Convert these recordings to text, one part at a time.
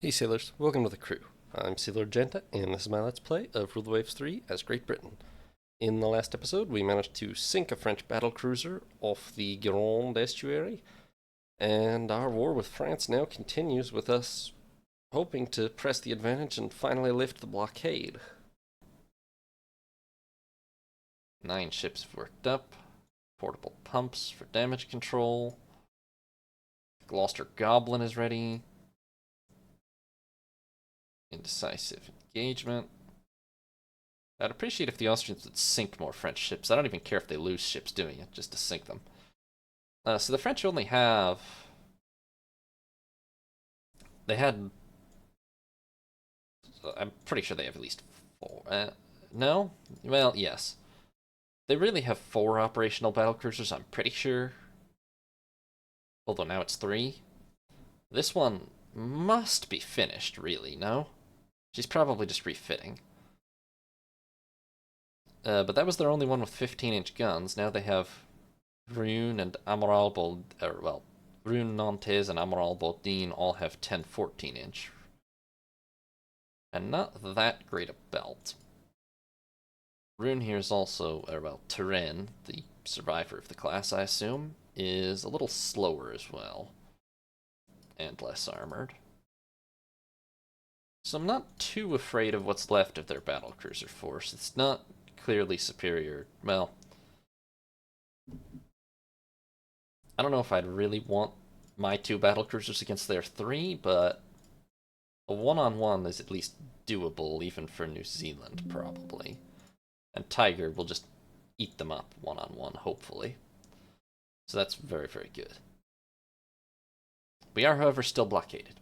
Hey sailors, welcome to the crew. I'm Sailor Genta, and this is my Let's Play of Rule the Waves 3 as Great Britain. In the last episode, we managed to sink a French battle cruiser off the Gironde estuary, and our war with France now continues with us hoping to press the advantage and finally lift the blockade. 9 ships have worked up, portable pumps for damage control, Gloucester Goblin is ready, indecisive engagement. I'd appreciate if the Austrians would sink more French ships. I don't even care if they lose ships doing it, just to sink them. So the French only have... They had... I'm pretty sure they have at least 4. No? Well, yes. They really have 4 operational battlecruisers, I'm pretty sure. Although now it's 3. This one must be finished, really, no? She's probably just refitting. But that was their only one with 15-inch guns. Now they have Rune and Amiral Rune Nantes and Amiral Baudin all have 10-14-inch. And not that great a belt. Rune here is also, Turenne, the survivor of the class, I assume, is a little slower as well. And less armored. So I'm not too afraid of what's left of their battlecruiser force. It's not clearly superior. Well, I don't know if I'd really want my 2 battlecruisers against their 3, but a one-on-one is at least doable, even for New Zealand, probably. And Tiger will just eat them up one-on-one, hopefully. So that's very, very good. We are, however, still blockaded.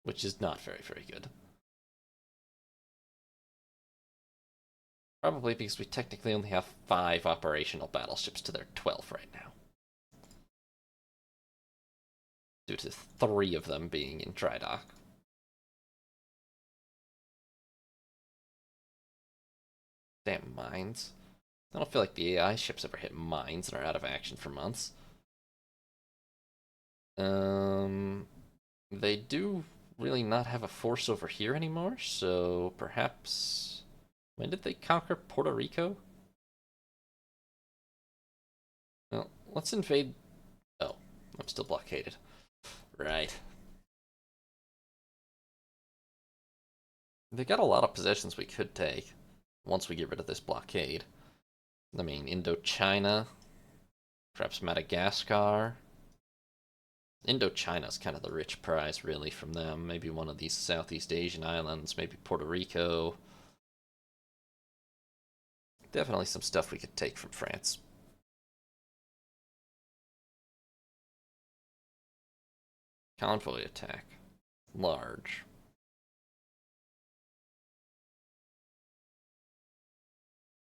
Which is not very, very good. Probably because we technically only have 5 operational battleships to their 12 right now. Due to 3 of them being in dry dock. Damn mines. I don't feel like the AI ships ever hit mines and are out of action for months. They do really not have a force over here anymore, so perhaps... When did they conquer Puerto Rico? Well, let's invade... Oh, I'm still blockaded. Right. They got a lot of possessions we could take once we get rid of this blockade. I mean, Indochina, perhaps Madagascar. Indochina's kind of the rich prize, really, from them. Maybe one of these Southeast Asian islands, maybe Puerto Rico. Definitely some stuff we could take from France. Convoy attack. Large.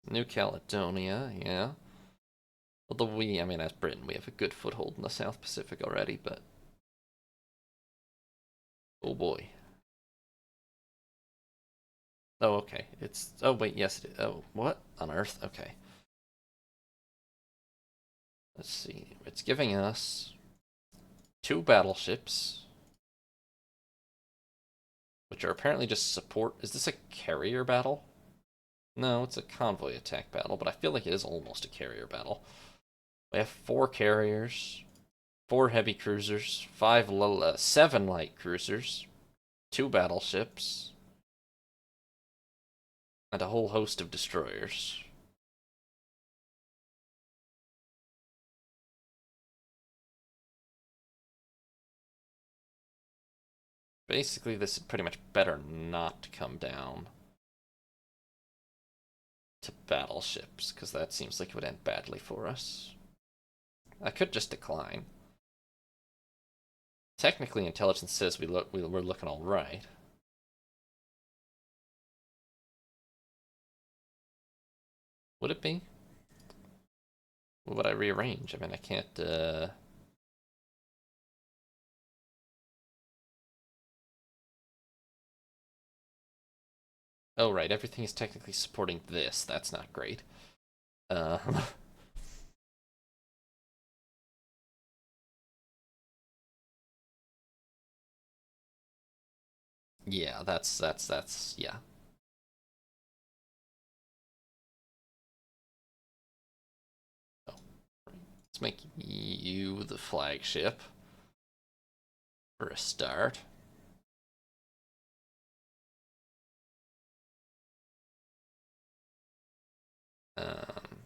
New Caledonia, yeah. Although as Britain, we have a good foothold in the South Pacific already, but... Oh boy. Oh, okay. Oh, wait, yes it is. Oh, what? On Earth? Okay. Let's see. It's giving us 2 battleships, which are apparently just support. Is this a carrier battle? No, it's a convoy attack battle, but I feel like it is almost a carrier battle. We have 4 carriers, 4 heavy cruisers, 7 light cruisers, 2 battleships, and a whole host of destroyers. Basically, this had pretty much better not come down to battleships, because that seems like it would end badly for us. I could just decline. Technically, intelligence says we're looking all right. Would it be? What would I rearrange? I mean, I can't, Oh, right, everything is technically supporting this. That's not great. Uh... Yeah, yeah. Oh, let's make you the flagship for a start. Um,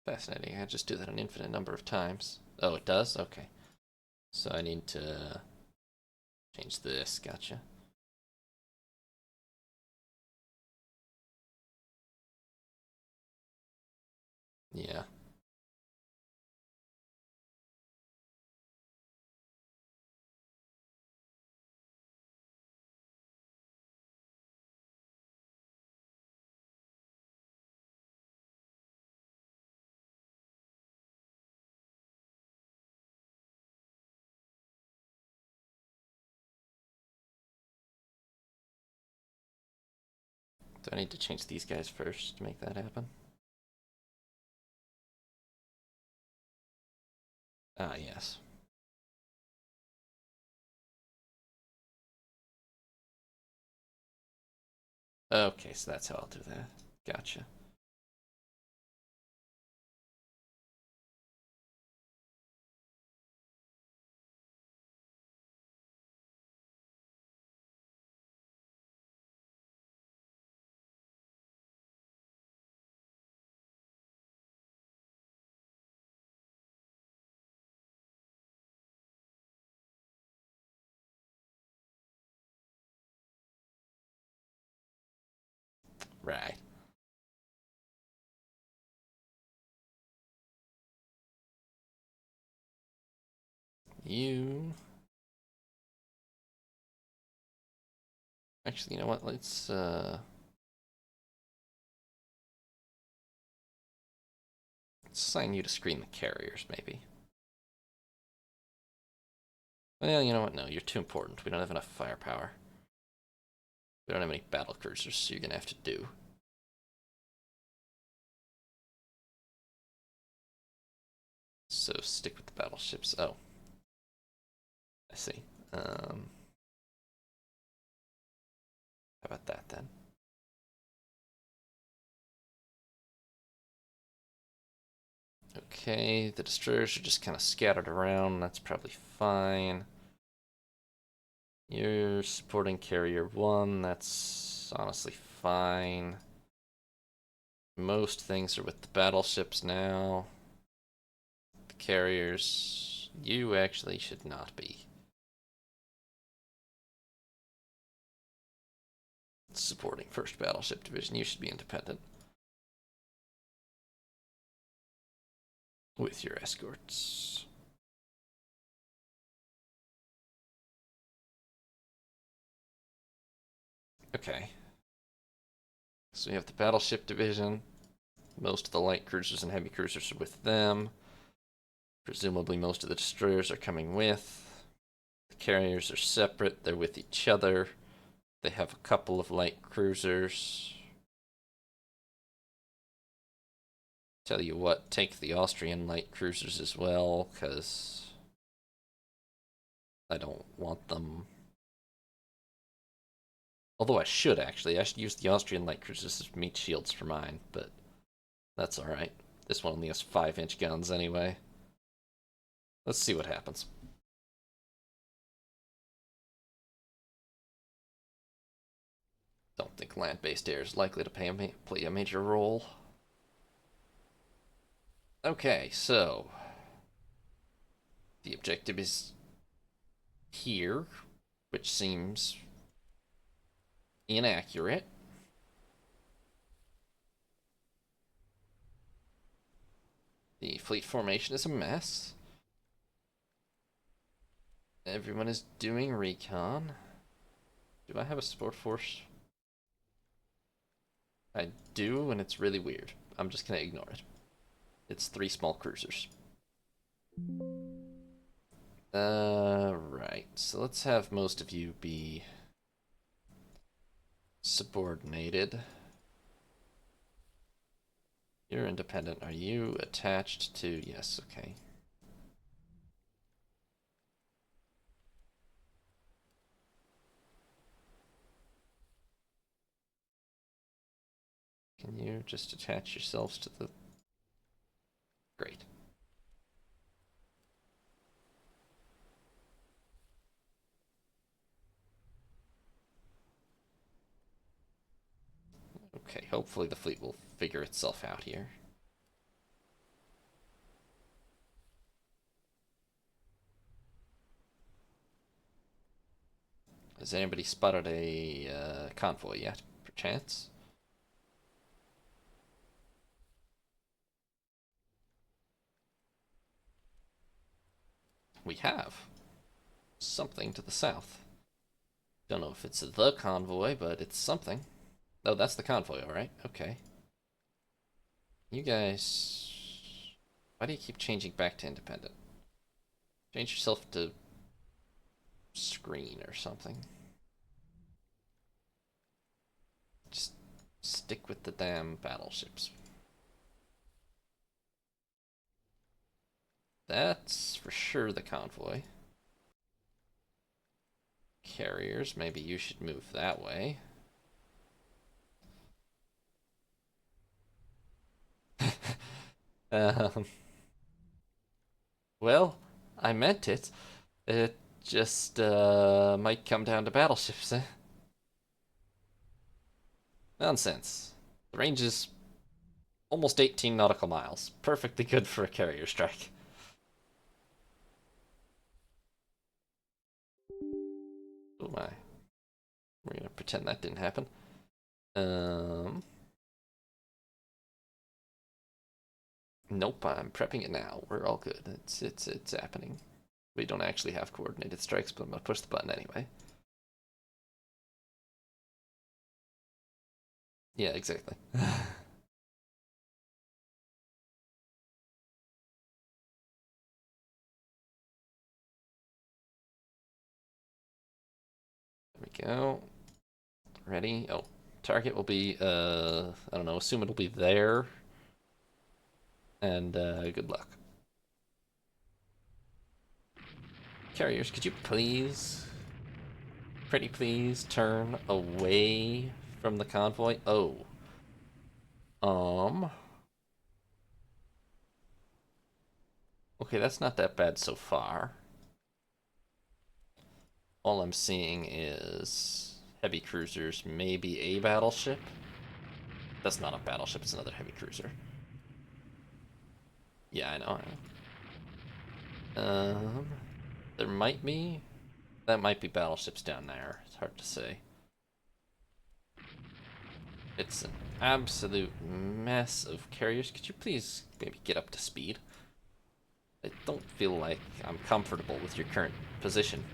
Fascinating. I just do that an infinite number of times. Oh, it does? Okay. So I need to change this. Gotcha. Yeah. Do I need to change these guys first to make that happen? Ah, yes. Okay, so that's how I'll do that. Gotcha. Right. You. Actually, you know what? Let's assign you to screen the carriers, maybe. Well, you know what? No, you're too important. We don't have enough firepower. We don't have any battle cruisers, so you're gonna have to do. So stick with the battleships. Oh, I see. How about that then? Okay, the destroyers are just kind of scattered around. That's probably fine. You're supporting carrier 1. That's honestly fine. Most things are with the battleships now. The carriers, you actually should not be supporting 1st Battleship Division. You should be independent with your escorts. Okay. So we have the Battleship Division. Most of the light cruisers and heavy cruisers are with them. Presumably most of the destroyers are coming with. The carriers are separate. They're with each other. They have a couple of light cruisers. Tell you what, take the Austrian light cruisers as well, because I don't want them. Although I should actually. I should use the Austrian light cruisers as meat shields for mine, but that's alright. This one only has 5-inch guns anyway. Let's see what happens. Don't think land-based air is likely to play a major role. Okay, so the objective is here, which seems inaccurate. The fleet formation is a mess. Everyone is doing recon. Do I have a support force? I do, and it's really weird. I'm just gonna ignore it. It's 3 small cruisers. Right. So let's have most of you be subordinated. You're independent. Are you attached to... Yes, okay. Can you just attach yourselves to the... Great. Okay, hopefully the fleet will figure itself out here. Has anybody spotted a convoy yet, perchance? We have something to the south. Don't know if it's the convoy, but it's something. Oh, that's the convoy, alright. Okay. You guys... Why do you keep changing back to independent? Change yourself to screen or something. Just stick with the damn battleships. That's for sure the convoy. Carriers, maybe you should move that way. um, well, I meant it. It just might come down to battleships, eh? Nonsense. The range is almost 18 nautical miles. Perfectly good for a carrier strike. Oh my. We're gonna pretend that didn't happen. Nope, I'm prepping it now. We're all good. It's happening. We don't actually have coordinated strikes, but I'm gonna push the button anyway. Yeah, exactly. There we go. Ready? Oh, target will be, I don't know, assume it'll be there. And, good luck. Carriers, could you please, pretty please, turn away from the convoy? Oh. Okay, that's not that bad so far. All I'm seeing is heavy cruisers, maybe a battleship. That's not a battleship, it's another heavy cruiser. Yeah, I know. There might be. That might be battleships down there. It's hard to say. It's an absolute mess of carriers. Could you please maybe get up to speed? I don't feel like I'm comfortable with your current position.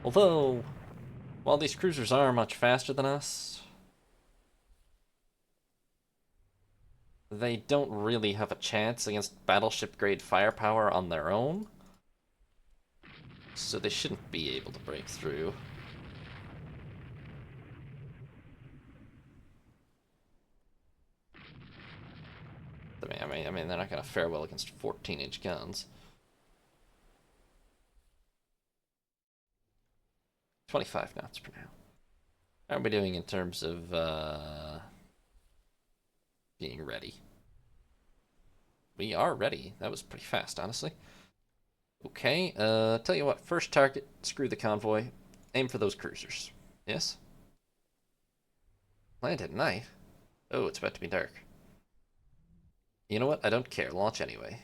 Although, while these cruisers are much faster than us, they don't really have a chance against battleship grade firepower on their own. So they shouldn't be able to break through. I mean, they're not going to fare well against 14-inch guns. 25 knots per now. How are we doing in terms of being ready? We are ready. That was pretty fast, honestly. Okay, tell you what, first target, screw the convoy. Aim for those cruisers. Yes? Land at night? Oh, it's about to be dark. You know what? I don't care. Launch anyway.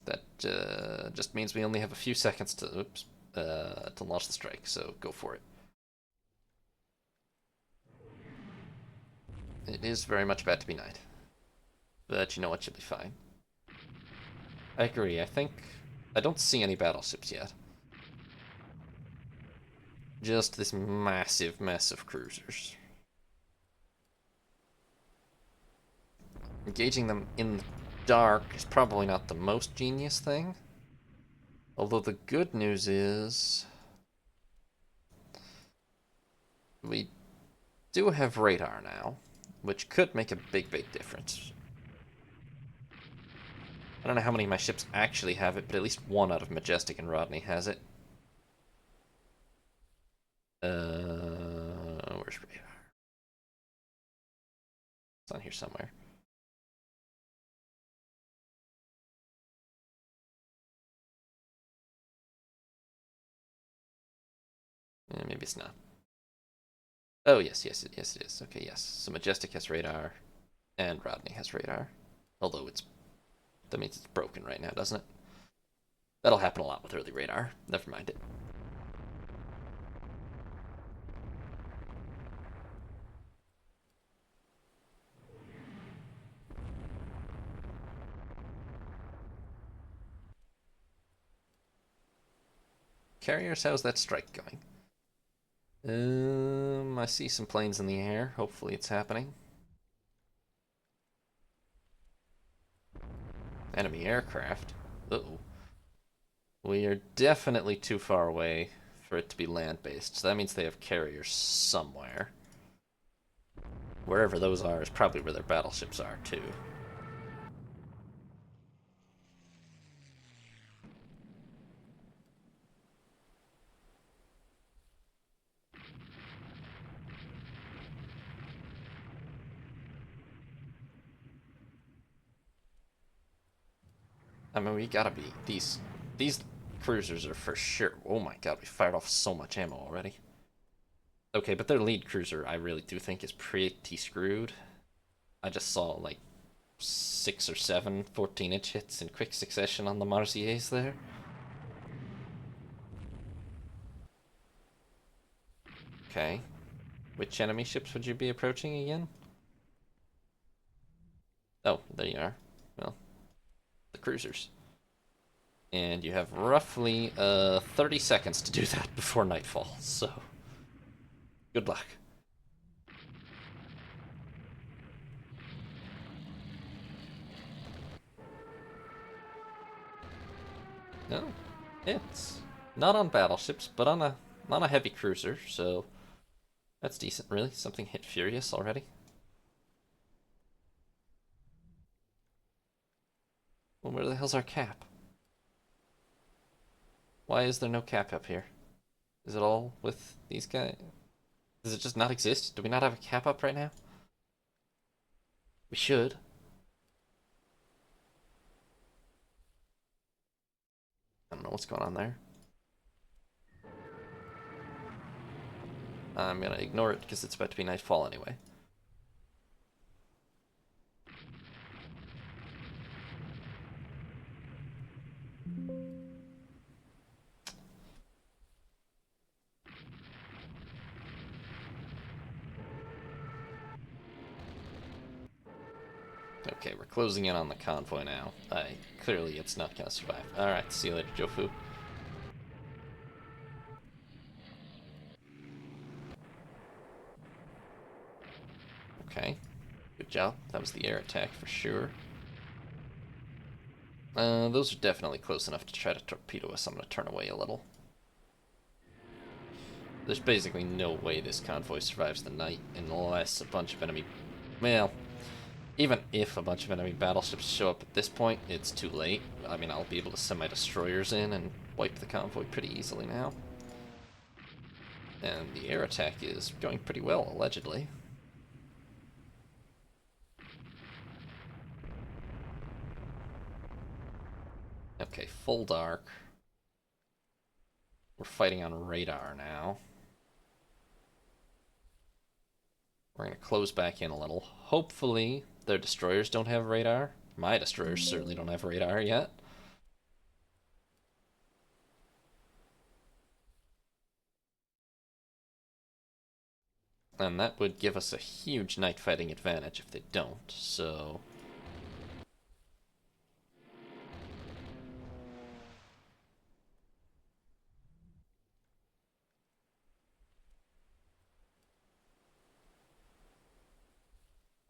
That just means we only have a few seconds to launch the strike, so go for it. It is very much about to be night. But you know what, you'll be fine. I agree, I don't see any battleships yet. Just this massive mess of cruisers. Engaging them in the dark is probably not the most genius thing. Although the good news is... we do have radar now, which could make a big difference. don't know how many of my ships actually have it, but at least one out of Majestic and Rodney has it. Where's radar? It's on here somewhere. Maybe it's not. Oh, yes, yes, yes, it is. Okay, yes. So Majestic has radar, and Rodney has radar. Although that means it's broken right now, doesn't it? That'll happen a lot with early radar. Never mind it. Carriers, how's that strike going? I see some planes in the air. Hopefully it's happening. Enemy aircraft. Uh-oh. We are definitely too far away for it to be land-based, so that means they have carriers somewhere. Wherever those are is probably where their battleships are, too. I mean, we gotta be. These cruisers are for sure. Oh my god, we fired off so much ammo already. Okay, but their lead cruiser, I really do think, is pretty screwed. I just saw, like, 6 or 7 14-inch hits in quick succession on the Marseillais there. Okay. Which enemy ships would you be approaching again? Oh, there you are. Well, the cruisers. And you have roughly 30 seconds to do that before nightfall, so good luck. No, it's not on battleships, but on a heavy cruiser, so that's decent, really. Something hit Furious already. Well, where the hell's our cap? Why is there no cap up here? Is it all with these guys? Does it just not exist? Do we not have a cap up right now? We should. I don't know what's going on there. I'm gonna ignore it because it's about to be nightfall anyway. Okay, we're closing in on the convoy now. Clearly it's not gonna survive. Alright, see you later, Jofu. Okay, good job. That was the air attack for sure. Those are definitely close enough to try to torpedo us. I'm gonna turn away a little. There's basically no way this convoy survives the night unless a bunch of enemy... Well, even if a bunch of enemy battleships show up at this point, it's too late. I mean, I'll be able to send my destroyers in and wipe the convoy pretty easily now. And the air attack is going pretty well, allegedly. Okay, full dark. We're fighting on radar now. We're going to close back in a little. Hopefully their destroyers don't have radar. My destroyers certainly don't have radar yet. And that would give us a huge night fighting advantage if they don't, so...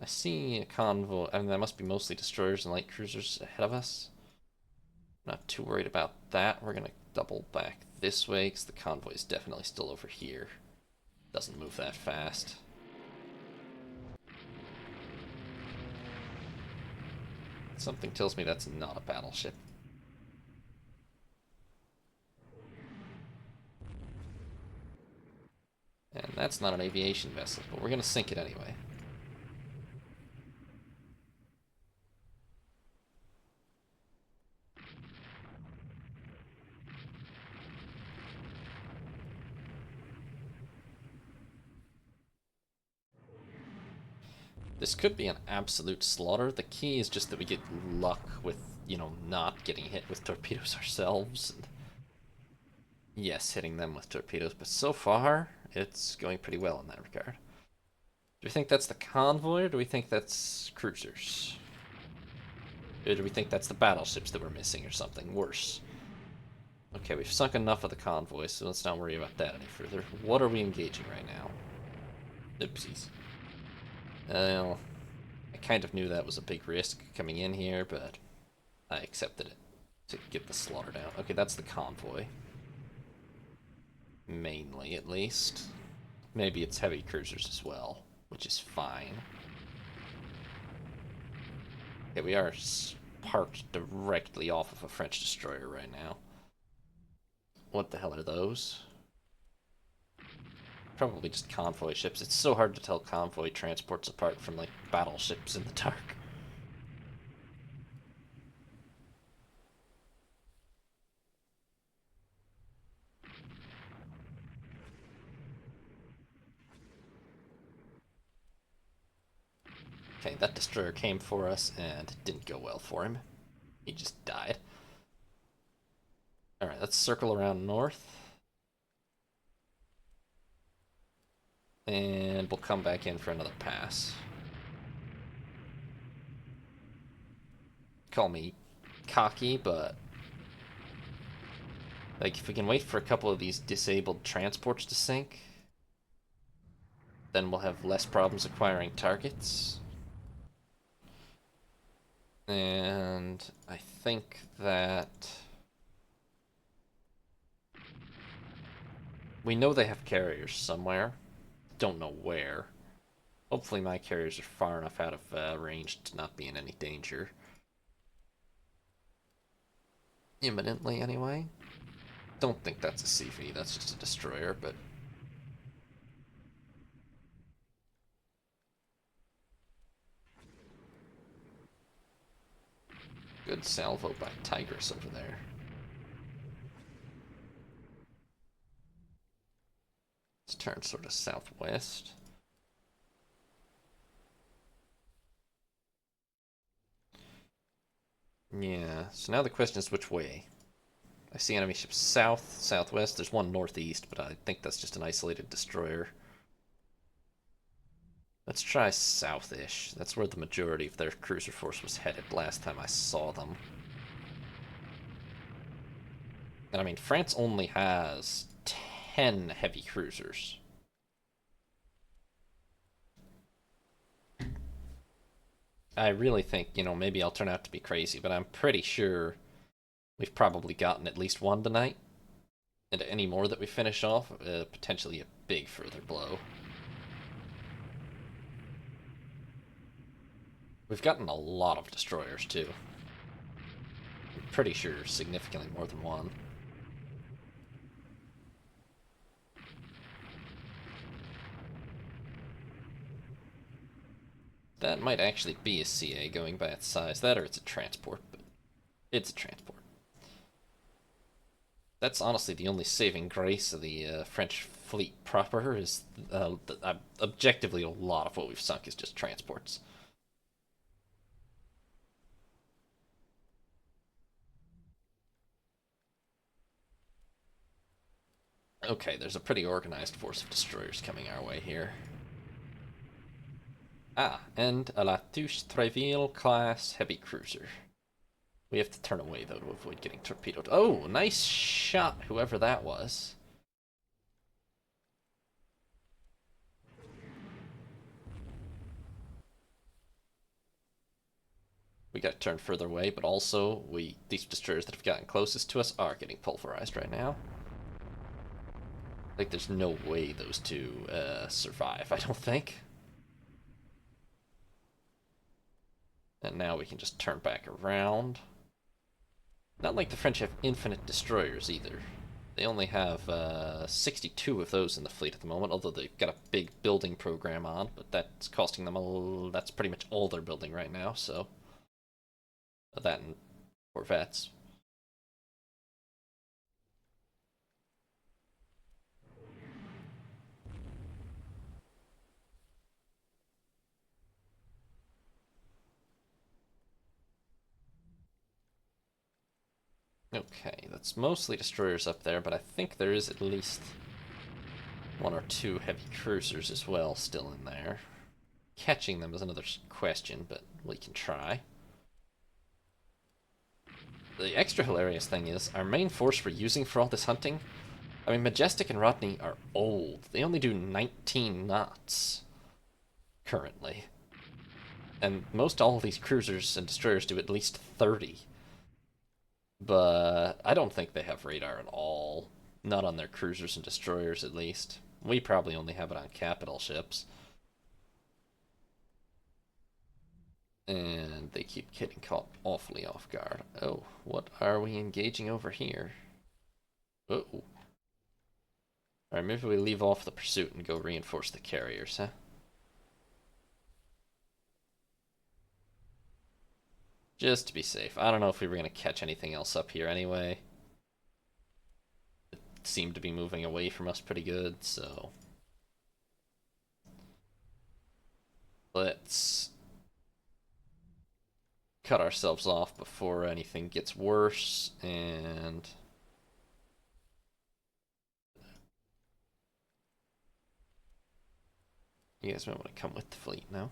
I see a convoy. I mean, that must be mostly destroyers and light cruisers ahead of us. Not too worried about that. We're gonna double back this way because the convoy is definitely still over here. Doesn't move that fast. Something tells me that's not a battleship. And that's not an aviation vessel, but we're gonna sink it anyway. This could be an absolute slaughter. The key is just that we get luck with, not getting hit with torpedoes ourselves. And yes, hitting them with torpedoes, but so far, it's going pretty well in that regard. Do we think that's the convoy, or do we think that's cruisers? Or do we think that's the battleships that we're missing, or something worse? Okay, we've sunk enough of the convoy, so let's not worry about that any further. What are we engaging right now? Oopsies. Well, I kind of knew that was a big risk coming in here, but I accepted it to get the slaughter down. Okay, that's the convoy. Mainly, at least. Maybe it's heavy cruisers as well, which is fine. Okay, we are parked directly off of a French destroyer right now. What the hell are those? Probably just convoy ships. It's so hard to tell convoy transports apart from, like, battleships in the dark. Okay, that destroyer came for us, and it didn't go well for him. He just died. Alright, let's circle around north. And we'll come back in for another pass. Call me cocky, but like, if we can wait for a couple of these disabled transports to sink, then we'll have less problems acquiring targets. And I think that we know they have carriers somewhere. Don't know where. Hopefully my carriers are far enough out of range to not be in any danger. Imminently, anyway. Don't think that's a CV, that's just a destroyer, but... Good salvo by Tigress over there. Let's turn sort of southwest. Yeah, so now the question is which way? I see enemy ships south, southwest. There's one northeast, but I think that's just an isolated destroyer. Let's try south-ish. That's where the majority of their cruiser force was headed last time I saw them. And I mean, France only has 10 heavy cruisers. I really think, maybe I'll turn out to be crazy, but I'm pretty sure we've probably gotten at least one tonight. And any more that we finish off, potentially a big further blow. We've gotten a lot of destroyers, too. I'm pretty sure significantly more than one. That might actually be a CA going by its size. That or it's a transport, but it's a transport. That's honestly the only saving grace of the French fleet proper is objectively a lot of what we've sunk is just transports. Okay, there's a pretty organized force of destroyers coming our way here. Ah, and a La Touche Treville class heavy cruiser. We have to turn away, though, to avoid getting torpedoed. Oh, nice shot, whoever that was. We gotta turn further away, but also, these destroyers that have gotten closest to us are getting pulverized right now. Like, there's no way those two survive, I don't think. And now we can just turn back around. Not like the French have infinite destroyers either. They only have 62 of those in the fleet at the moment, although they've got a big building program on, but that's costing them that's pretty much all they're building right now, so that and corvettes. Okay, that's mostly destroyers up there, but I think there is at least one or two heavy cruisers as well still in there. Catching them is another question, but we can try. The extra hilarious thing is, our main force we're using for all this hunting, I mean, Majestic and Rodney are old. They only do 19 knots currently. And most all of these cruisers and destroyers do at least 30. But I don't think they have radar at all. Not on their cruisers and destroyers, at least. We probably only have it on capital ships. And they keep getting caught awfully off guard. Oh, what are we engaging over here? Uh-oh. Alright, maybe we leave off the pursuit and go reinforce the carriers, huh? Just to be safe. I don't know if we were going to catch anything else up here anyway. It seemed to be moving away from us pretty good, so... Let's cut ourselves off before anything gets worse, and... You guys might want to come with the fleet now.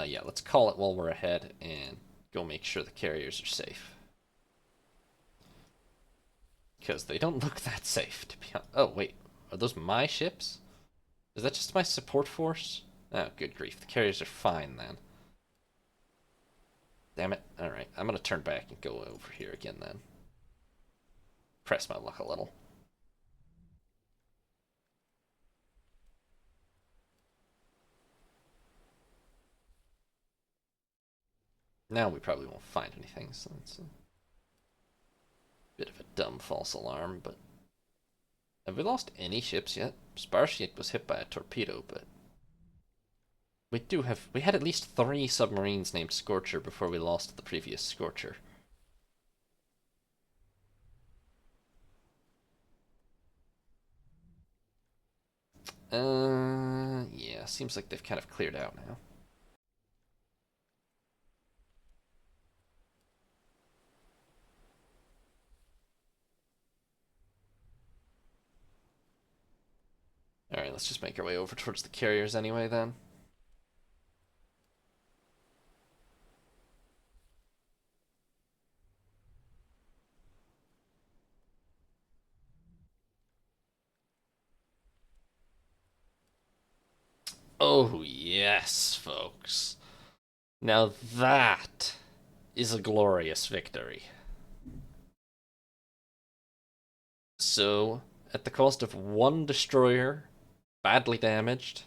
Yeah, let's call it while we're ahead and go make sure the carriers are safe. Because they don't look that safe, to be honest. Oh, wait. Are those my ships? Is that just my support force? Oh, good grief. The carriers are fine, then. Damn it. Alright, I'm going to turn back and go over here again, then. Press my luck a little. Now we probably won't find anything, so it's a bit of a dumb false alarm, but... Have we lost any ships yet? Sparship was hit by a torpedo, but... We had at least 3 submarines named Scorcher before we lost the previous Scorcher. Yeah, seems like they've kind of cleared out now. Alright, let's just make our way over towards the carriers anyway, then. Oh, yes, folks. Now that is a glorious victory. So, at the cost of 1 destroyer badly damaged,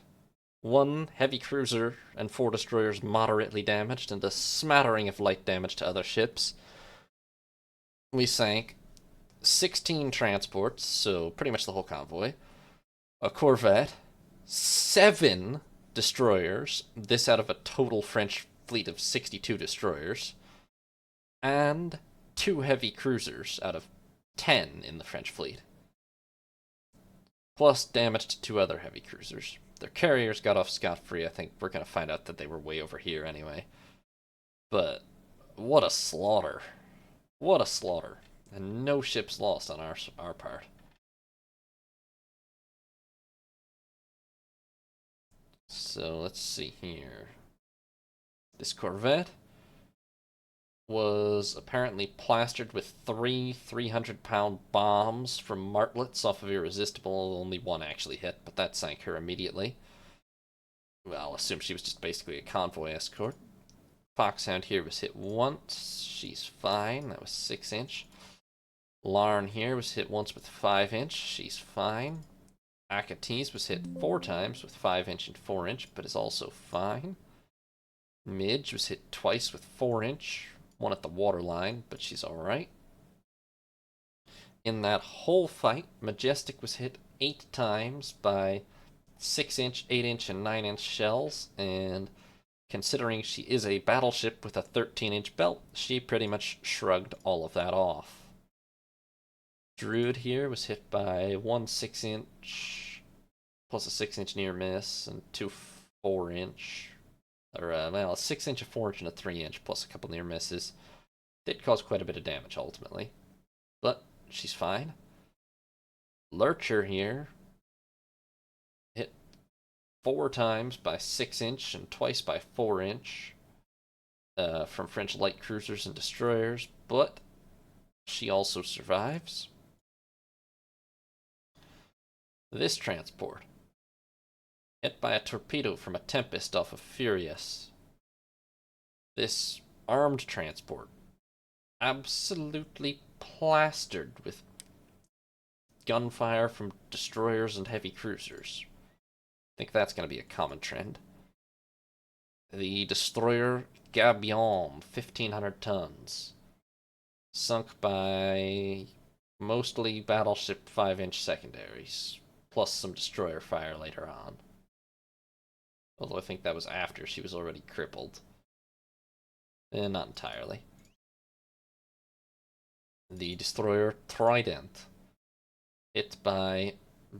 1 heavy cruiser and 4 destroyers moderately damaged, and a smattering of light damage to other ships, we sank 16 transports, so pretty much the whole convoy, a corvette, 7 destroyers, this out of a total French fleet of 62 destroyers, and 2 heavy cruisers out of 10 in the French fleet. Plus damaged 2 other heavy cruisers. Their carriers got off scot-free. I think we're going to find out that they were way over here anyway. But what a slaughter. What a slaughter. And no ships lost on our part. So let's see here. This corvette was apparently plastered with 3 300-pound bombs from martlets off of Irresistible. Only 1 actually hit, but that sank her immediately. Well, I'll assume she was just basically a convoy escort. Foxhound here was hit once. She's fine. That was 6-inch. Larn here was hit once with 5-inch. She's fine. Akatis was hit 4 times with 5-inch and 4-inch, but is also fine. Midge was hit twice with 4-inch, one at the waterline, but she's alright. In that whole fight, Majestic was hit 8 times by 6-inch, 8-inch, and 9-inch shells, and considering she is a battleship with a 13-inch belt, she pretty much shrugged all of that off. Druid here was hit by 1 6-inch, plus a 6-inch near miss, and 2 4-inch. Or, well, a 6-inch, a 4-inch, and a 3-inch, plus a couple near misses. Did cause quite a bit of damage ultimately, but she's fine. Lurcher here hit 4 times by 6-inch and twice by 4-inch from French light cruisers and destroyers, but she also survives. This transport hit by a torpedo from a Tempest off of Furious. This armed transport absolutely plastered with gunfire from destroyers and heavy cruisers. I think that's going to be a common trend. The destroyer Gabion, 1,500 tons, sunk by mostly battleship 5-inch secondaries, plus some destroyer fire later on. Although I think that was after she was already crippled. Not entirely. The destroyer Trident, hit by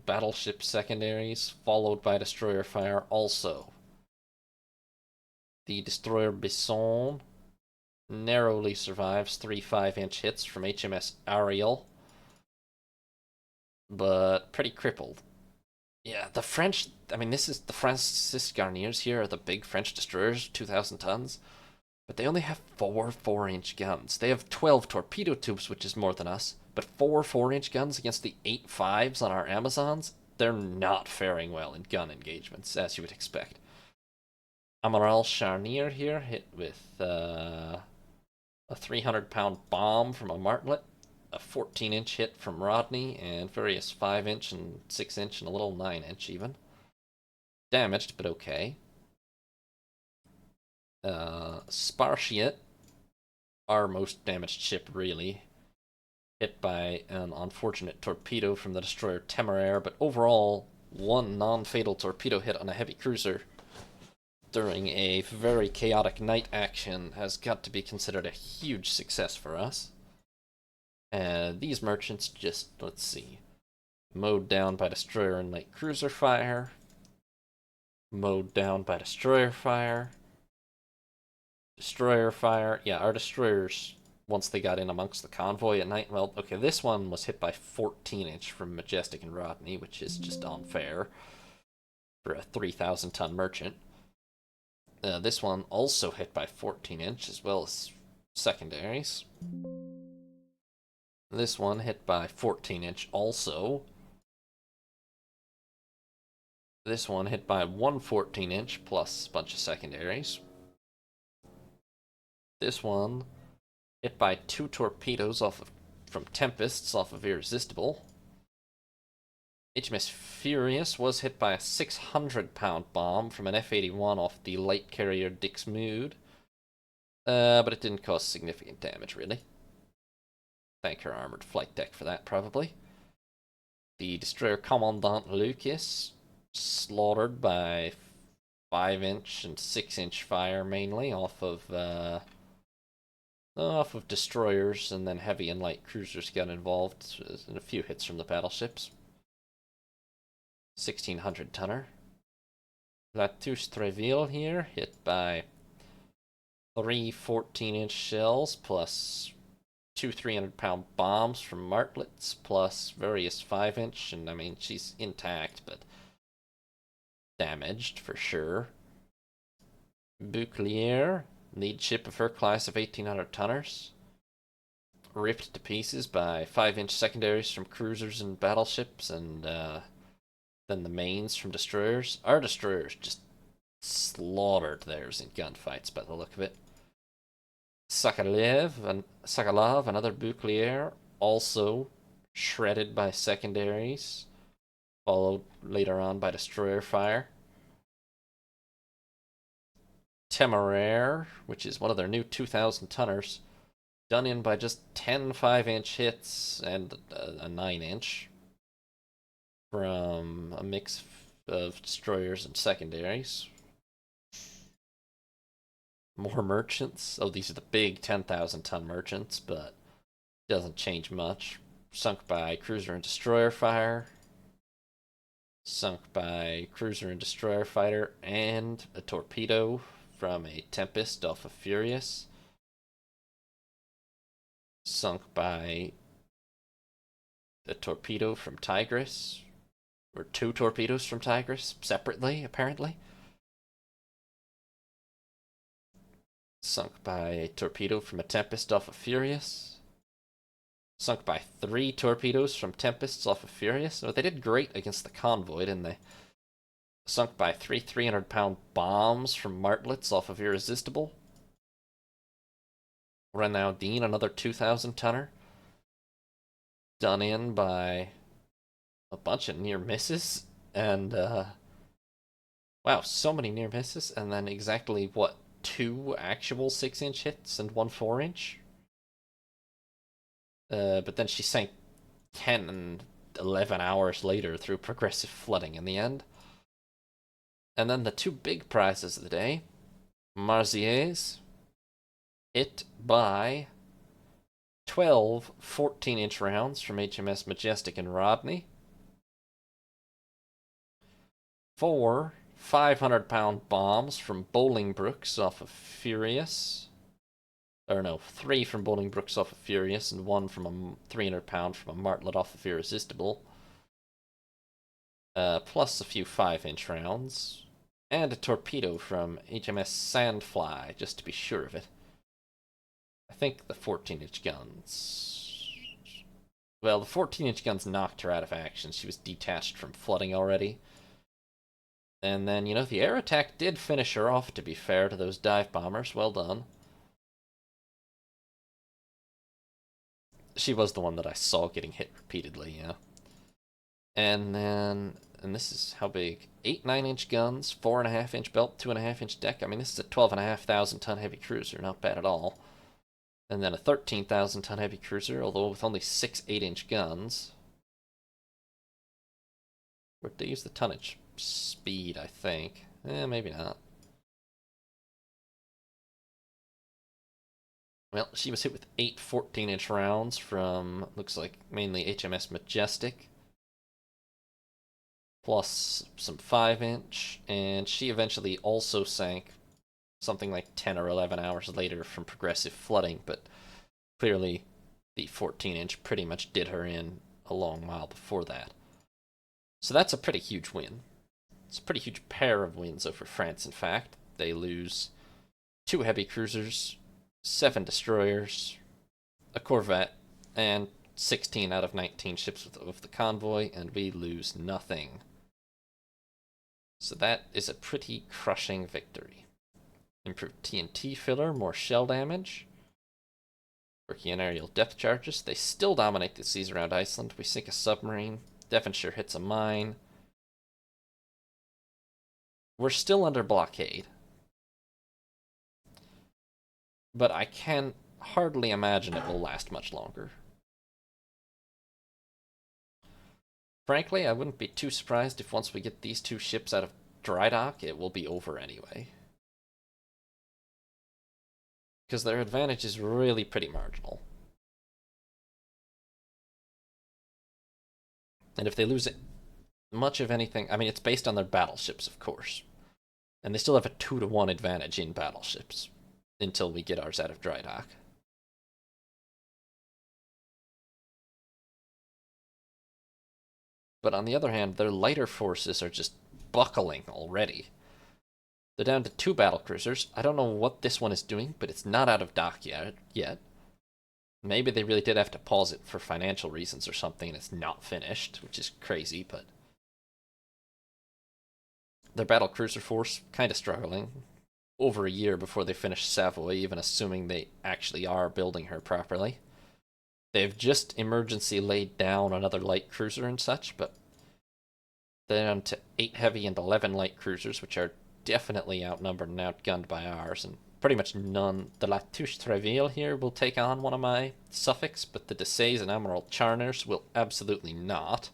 battleship secondaries, followed by destroyer fire also. The destroyer Bison narrowly survives 3 5-inch hits from HMS Ariel, but pretty crippled. Yeah, the French, I mean, this is the Francis Garniers here are the big French destroyers, 2,000 tons, but they only have 4 4-inch guns. They have 12 torpedo tubes, which is more than us, but 4 4-inch guns against the 8 5s on our Amazons? They're not faring well in gun engagements, as you would expect. Amiral Charnier here, hit with a 300-pound bomb from a Martlet, a 14-inch hit from Rodney, and various 5-inch and 6-inch and a little 9-inch even. Damaged, but okay. Spartiate, our most damaged ship really, hit by an unfortunate torpedo from the destroyer Temeraire, but overall, 1 non-fatal torpedo hit on a heavy cruiser during a very chaotic night action has got to be considered a huge success for us. And these merchants just, let's see, mowed down by destroyer and light cruiser fire, mowed down by destroyer fire, destroyer fire. Yeah, our destroyers, once they got in amongst the convoy at night, well, okay, this one was hit by 14-inch from Majestic and Rodney, which is just unfair for a 3,000-ton merchant. This one also hit by 14-inch, as well as secondaries. This one hit by 14-inch also. This one hit by 1 14-inch plus a bunch of secondaries. This one hit by 2 torpedoes from Tempests off of Irresistible. HMS Furious was hit by a 600-pound bomb from an F-81 off the light carrier Dixmude, but it didn't cause significant damage, really. Thank her armored flight deck for that, probably. The destroyer Commandant Lucas, slaughtered by 5-inch and 6-inch fire, mainly off of destroyers, and then heavy and light cruisers got involved, and a few hits from the battleships. 1,600-tonner. La Touche Treville here, hit by 3 14-inch shells, plus 2 300-pound bombs from Martlets, plus various 5-inch, and I mean, she's intact, but damaged for sure. Bouclier, lead ship of her class of 1,800-tonners, ripped to pieces by 5-inch secondaries from cruisers and battleships, and then the mains from destroyers. Our destroyers just slaughtered theirs in gunfights by the look of it. Sokolov, another Bouclier, also shredded by secondaries, followed later on by destroyer fire. Temeraire, which is one of their new 2,000 tonners, done in by just 10 5-inch hits and a 9-inch from a mix of destroyers and secondaries. More merchants. Oh, these are the big 10,000 ton merchants, but doesn't change much. Sunk by cruiser and destroyer fire. Sunk by cruiser and destroyer fighter and a torpedo from a Tempest off of Furious. Sunk by a torpedo from Tigris. Or 2 torpedoes from Tigris, separately, apparently. Sunk by a torpedo from a Tempest off of Furious. Sunk by 3 torpedoes from Tempests off of Furious. No, they did great against the Convoy, didn't they? Sunk by 3 300-pound bombs from Martlets off of Irresistible. Renaudin, another 2,000-tonner. Done in by a bunch of near misses. And, wow, so many near misses. And then exactly, what, 2 actual 6-inch hits and 1 4-inch? But then she sank 10 and 11 hours later through progressive flooding in the end. And then the 2 big prizes of the day. Marziers, hit by 12 14-inch rounds from HMS Majestic and Rodney. 4 500-pound bombs from Bolingbrookes off of Furious. Or no, 3 from Bolingbrookes off of Furious and 1 from a 300-pound from a Martlet off of Irresistible. Plus a few 5-inch rounds. And a torpedo from HMS Sandfly, just to be sure of it. I think the 14-inch guns... Well, the 14-inch guns knocked her out of action. She was detached from flooding already. And then, you know, the air attack did finish her off, to be fair to those dive bombers. Well done. She was the one that I saw getting hit repeatedly, yeah. And then, and this is how big? 8 9-inch guns, 4.5-inch belt, 2.5-inch deck. I mean, this is a 12,500 ton heavy cruiser, not bad at all. And then a 13,000 ton heavy cruiser, although with only 6 8-inch guns. Where'd they use the tonnage? Speed, I think. Maybe not. Well, she was hit with 8 14-inch rounds from, looks like, mainly HMS Majestic. Plus some 5-inch, and she eventually also sank something like 10 or 11 hours later from progressive flooding, but clearly the 14-inch pretty much did her in a long while before that. So that's a pretty huge win. It's a pretty huge pair of wins over France, in fact. They lose 2 heavy cruisers, 7 destroyers, a corvette, and 16 out of 19 ships of the convoy, and we lose nothing. So that is a pretty crushing victory. Improved TNT filler, more shell damage. Working on aerial depth charges. They still dominate the seas around Iceland. We sink a submarine. Devonshire hits a mine. We're still under blockade. But I can hardly imagine it will last much longer. Frankly, I wouldn't be too surprised if once we get these 2 ships out of dry dock, it will be over anyway. Because their advantage is really pretty marginal. And if they lose it, much of anything, I mean, it's based on their battleships, of course. And they still have a 2-to-1 advantage in battleships until we get ours out of dry dock. But on the other hand, their lighter forces are just buckling already. They're down to 2 battlecruisers. I don't know what this one is doing, but it's not out of dock yet. Maybe they really did have to pause it for financial reasons or something, and it's not finished, which is crazy, but... Their battlecruiser force, kind of struggling. Over a year before they finish Savoy, even assuming they actually are building her properly. They've just emergency laid down another light cruiser and such, but they're down to 8 heavy and 11 light cruisers, which are definitely outnumbered and outgunned by ours, and pretty much none. The La Touche Treville here will take on one of my Suffolks, but the Desays and Admiral Charners will absolutely not.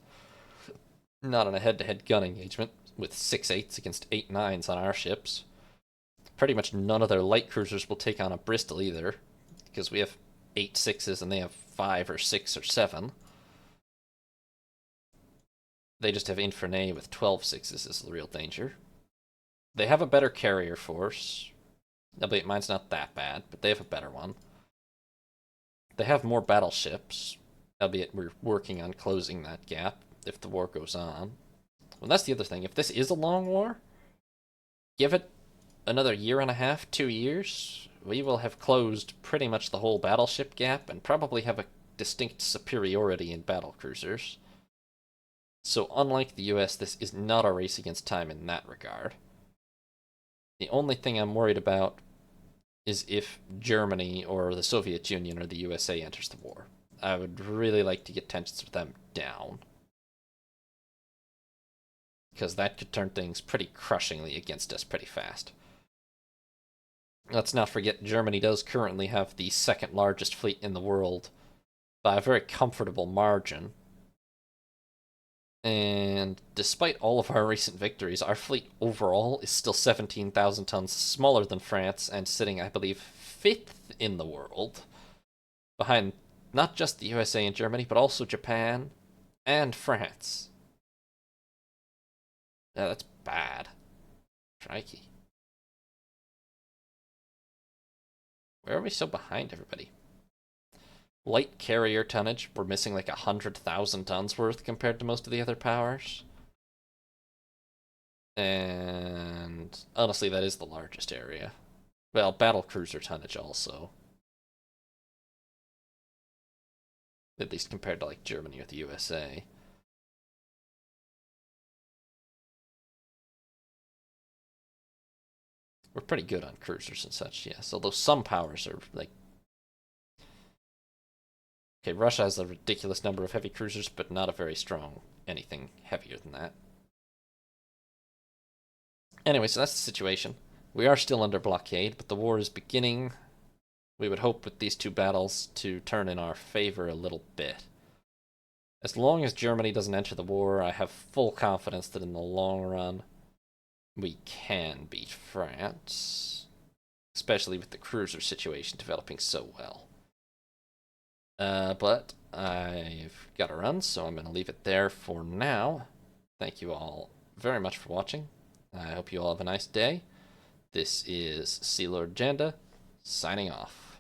Not in a head-to-head gun engagement with 6.8s against 8.9s on our ships. Pretty much none of their light cruisers will take on a Bristol either, because we have 8.6s and they have 5 or 6 or 7. They just have Infernay with 12.6s is the real danger. They have a better carrier force. Albeit mine's not that bad, but they have a better one. They have more battleships, albeit we're working on closing that gap if the war goes on. Well, that's the other thing. If this is a long war, give it another year and a half, 2 years, we will have closed pretty much the whole battleship gap and probably have a distinct superiority in battle cruisers. So unlike the US, this is not a race against time in that regard. The only thing I'm worried about is if Germany or the Soviet Union or the USA enters the war. I would really like to get tensions with them down, because that could turn things pretty crushingly against us pretty fast. Let's not forget Germany does currently have the second largest fleet in the world by a very comfortable margin. And despite all of our recent victories, our fleet overall is still 17,000 tons smaller than France and sitting, I believe, 5th in the world, behind not just the USA and Germany, but also Japan and France. Yeah, that's bad. Crikey. Where are we so behind everybody? Light carrier tonnage, we're missing like 100,000 tons worth compared to most of the other powers. And honestly, that is the largest area. Well, battle cruiser tonnage also. At least compared to like Germany or the USA. We're pretty good on cruisers and such, yes. Although some powers are like... Okay, Russia has a ridiculous number of heavy cruisers, but not a very strong anything heavier than that. Anyway, so that's the situation. We are still under blockade, but the war is beginning. We would hope with these 2 battles to turn in our favor a little bit. As long as Germany doesn't enter the war, I have full confidence that in the long run, we can beat France. Especially with the cruiser situation developing so well. But I've got to run, so I'm going to leave it there for now. Thank you all very much for watching. I hope you all have a nice day. This is Sea Lord Janda, signing off.